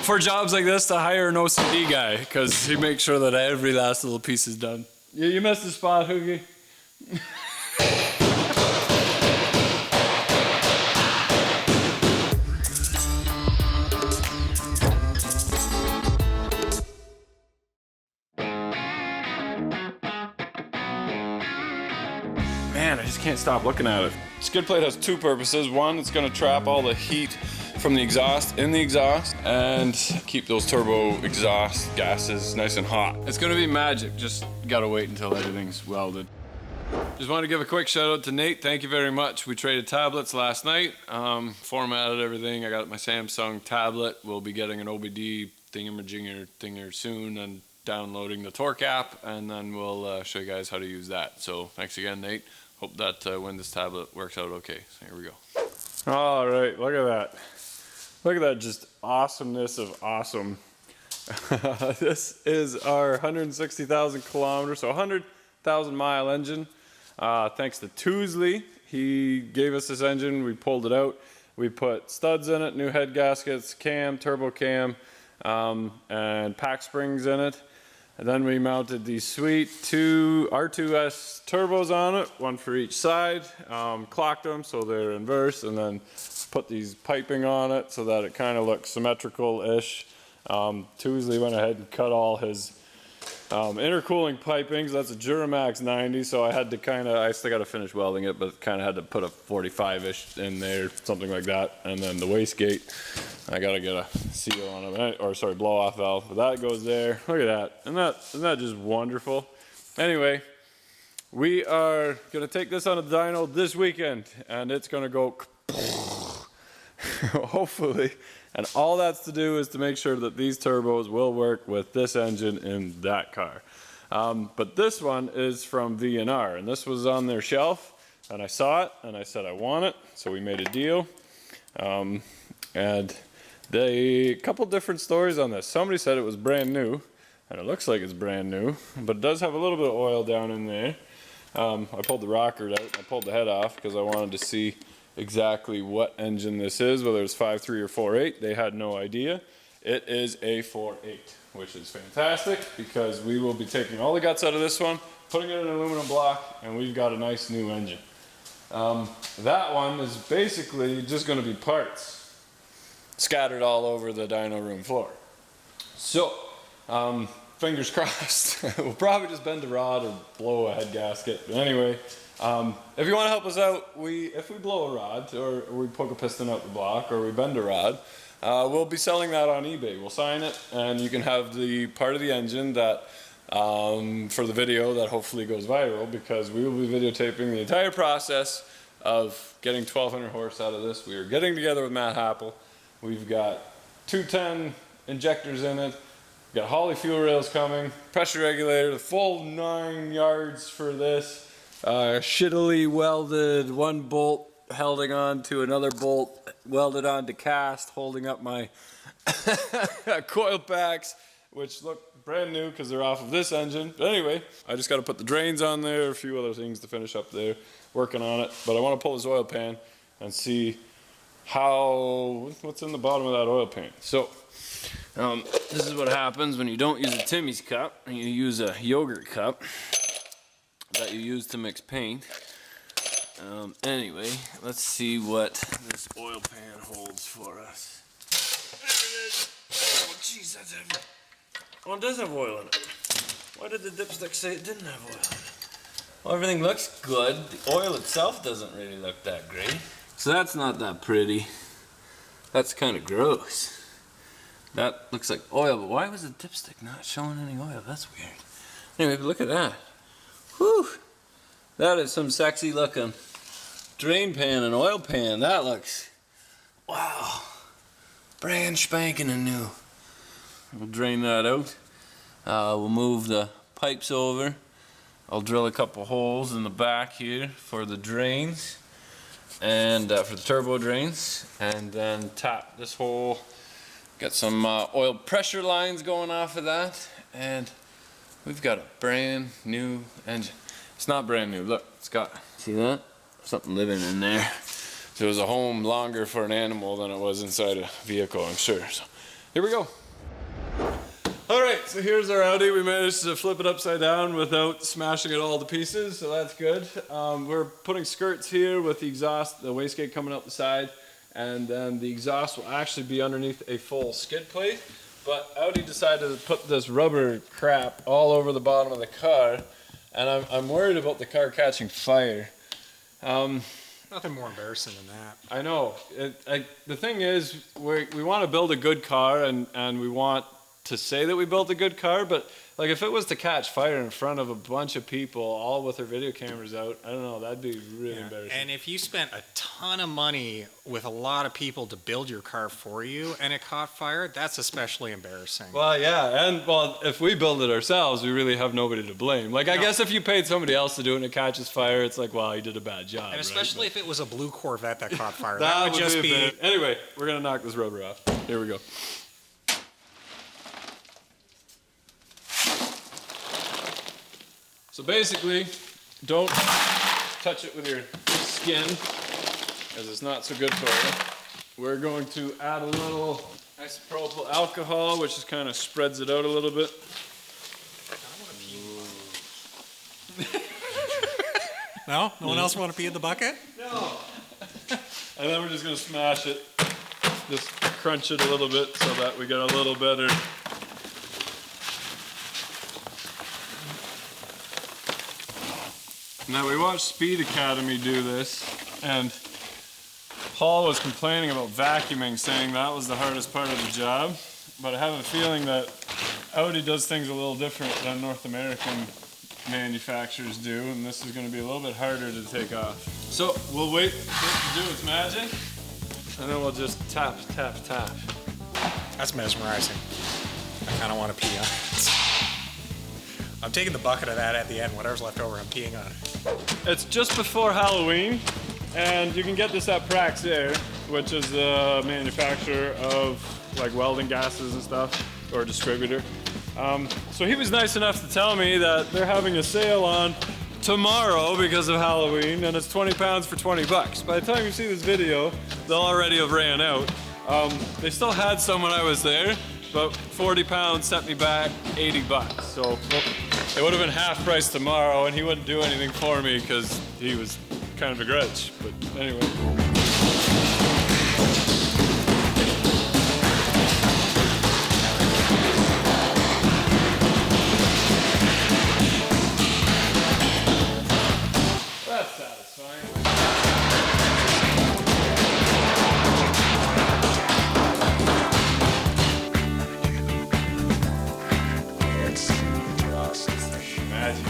for jobs like this to hire an OCD guy, because he makes sure that every last little piece is done. Yeah, you missed the spot, Hoogie. Man, I just can't stop looking at it. Skid plate has two purposes. One, it's gonna trap all the heat from the exhaust in the exhaust and keep those turbo exhaust gases nice and hot. It's gonna be magic, just gotta wait until everything's welded. Just wanted to give a quick shout out to Nate, thank you very much. We traded tablets last night, formatted everything. I got my Samsung tablet. We'll be getting an OBD thinger soon and downloading the Torque app, and then we'll show you guys how to use that. So thanks again, Nate. Hope that when this tablet works out okay. So here we go. All right, look at that. Look at that just awesomeness of awesome. This is our 160,000 kilometers, so 100,000 mile engine. Thanks to Tuesley, he gave us this engine, we pulled it out. We put studs in it, new head gaskets, cam, turbo cam, and pack springs in it. And then we mounted these sweet two R2S turbos on it, one for each side, clocked them so they're inverse, and then put these piping on it so that it kind of looks symmetrical-ish. Tuesley went ahead and cut all his intercooling pipings. That's a Duramax 90, so I had to I still got to finish welding it, but kind of had to put a 45-ish in there, something like that. And then the wastegate, I got to get a seal on it, or sorry, blow-off valve. But that goes there. Look at that. Isn't that just wonderful? Anyway, we are going to take this on a dyno this weekend, and it's going to go hopefully. And all that's to do is to make sure that these turbos will work with this engine in that car. But this one is from V&R, and this was on their shelf, and I saw it, and I said I want it, so we made a deal. And a couple different stories on this. Somebody said it was brand new, and it looks like it's brand new, but it does have a little bit of oil down in there. I pulled the rocker out, I pulled the head off because I wanted to see exactly what engine this is, whether it's 5.3 or 4.8. They had no idea. It is a 4.8, which is fantastic because we will be taking all the guts out of this one, putting it in an aluminum block, and we've got a nice new engine. That one is basically just going to be parts scattered all over the dyno room floor. So, fingers crossed. We'll probably just bend a rod or blow a head gasket. But anyway, if you want to help us out, if we blow a rod, or we poke a piston out the block, or we bend a rod, we'll be selling that on eBay. We'll sign it, and you can have the part of the engine that, for the video that hopefully goes viral, because we will be videotaping the entire process of getting 1,200 horse out of this. We are getting together with Matt Happel. We've got 210 injectors in it. We've got Holley fuel rails coming, pressure regulator, the full 9 yards for this. Shittily welded, one bolt holding on to another bolt, welded on to cast, holding up my coil packs, which look brand new because they're off of this engine. But anyway, I just got to put the drains on there, a few other things to finish up there, working on it. But I want to pull this oil pan and see what's in the bottom of that oil pan. So, this is what happens when you don't use a Timmy's cup and you use a yogurt cup that you use to mix paint. Anyway, let's see what this oil pan holds for us. There it is. Oh, jeez, that's heavy. Oh, it does have oil in it. Why did the dipstick say it didn't have oil in it? Well, everything looks good. The oil itself doesn't really look that great. So that's not that pretty. That's kind of gross. That looks like oil, but why was the dipstick not showing any oil? That's weird. Anyway, look at that. Whew! That is some sexy looking drain pan and oil pan. That looks, wow, brand spanking and new. We'll drain that out. We'll move the pipes over. I'll drill a couple holes in the back here for the drains and for the turbo drains, and then tap this hole. Got some oil pressure lines going off of that, and we've got a brand new engine. It's not brand new, look, it's got, see that? Something living in there. So it was a home longer for an animal than it was inside a vehicle, I'm sure. So Here we go. All right, so here's our Audi. We managed to flip it upside down without smashing it all to pieces, so that's good. We're putting skirts here with the exhaust, the wastegate coming out the side, and then the exhaust will actually be underneath a full skid plate. But Audi decided to put this rubber crap all over the bottom of the car, and I'm worried about the car catching fire. Nothing more embarrassing than that. I know. The thing is, we want to build a good car, and we want to say that we built a good car, but like if it was to catch fire in front of a bunch of people, all with their video cameras out, I don't know, that'd be really embarrassing. And if you spent a ton of money with a lot of people to build your car for you and it caught fire, that's especially embarrassing. Well, yeah, and well, if we build it ourselves, we really have nobody to blame. Like, I guess if you paid somebody else to do it and it catches fire, it's like, well, you did a bad job. And especially if it was a blue Corvette that caught fire. that would just be... Anyway, we're gonna knock this rubber off. Here we go. So basically, don't touch it with your skin, as it's not so good for you. We're going to add a little isopropyl alcohol, which just kind of spreads it out a little bit. No? No one else want to pee in the bucket? No. And then we're just going to smash it, just crunch it a little bit so that we get a little better. Now, we watched Speed Academy do this, and Paul was complaining about vacuuming, saying that was the hardest part of the job. But I have a feeling that Audi does things a little different than North American manufacturers do, and this is going to be a little bit harder to take off. So we'll wait for it to do its magic, and then we'll just tap, tap, tap. That's mesmerizing. I kind of want to pee on it. I'm taking the bucket of that at the end. Whatever's left over, I'm peeing on it. It's just before Halloween, and you can get this at Praxair, which is the manufacturer of like welding gases and stuff, or distributor. So he was nice enough to tell me that they're having a sale on tomorrow because of Halloween, and it's 20 pounds for 20 bucks. By the time you see this video, they'll already have ran out. They still had some when I was there, but 40 pounds set me back 80 bucks. So it would have been half price tomorrow, and he wouldn't do anything for me because he was kind of a grudge. But anyway. That's satisfying. Magic.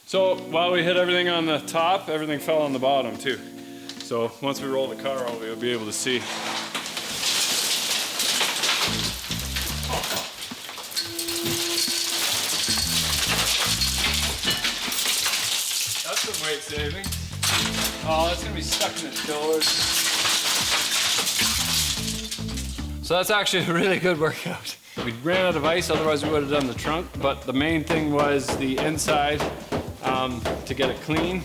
So while we hit everything on the top, everything fell on the bottom too. So once we roll the car over, you'll be able to see. That's some weight saving. Oh, that's gonna be stuck in the doors. So that's actually a really good workout. We ran out of ice, otherwise we would have done the trunk, but the main thing was the inside to get it clean,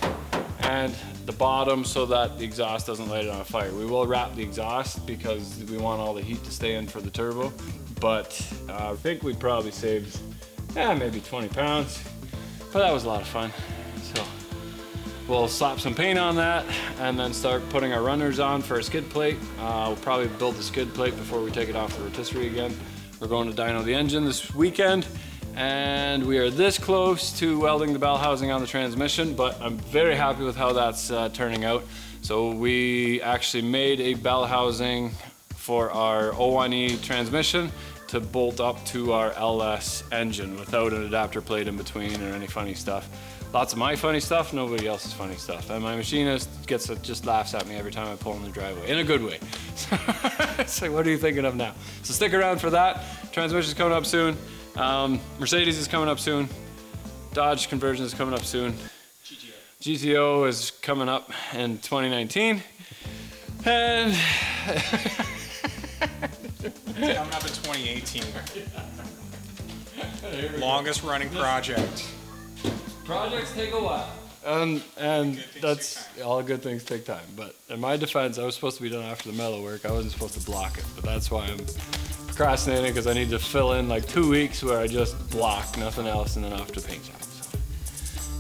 and the bottom so that the exhaust doesn't light it on fire. We will wrap the exhaust because we want all the heat to stay in for the turbo, but I think we probably saved maybe 20 pounds, but that was a lot of fun. So we'll slap some paint on that and then start putting our runners on for a skid plate. We'll probably build the skid plate before we take it off the rotisserie again. We're going to dyno the engine this weekend, and we are this close to welding the bell housing on the transmission, but I'm very happy with how that's turning out. So we actually made a bell housing for our 01E transmission to bolt up to our LS engine without an adapter plate in between or any funny stuff. Lots of my funny stuff, nobody else's funny stuff. And my machinist just laughs at me every time I pull in the driveway, in a good way. It's like, what are you thinking of now? So stick around for that. Transmission's coming up soon. Mercedes is coming up soon. Dodge conversion is coming up soon. GTO is coming up in 2019. And coming up in 2018. Longest running project. Projects take a while. And that's all good things take time. But in my defense, I was supposed to be done after the metal work. I wasn't supposed to block it, but that's why I'm procrastinating, because I need to fill in like 2 weeks where I just block nothing else, and then I'll have to paint job. So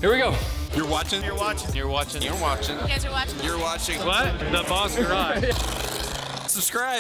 here we go. You're watching. You're watching. You're watching. You're watching. You guys are watching. You're watching. What? The Boss Garage. Subscribe.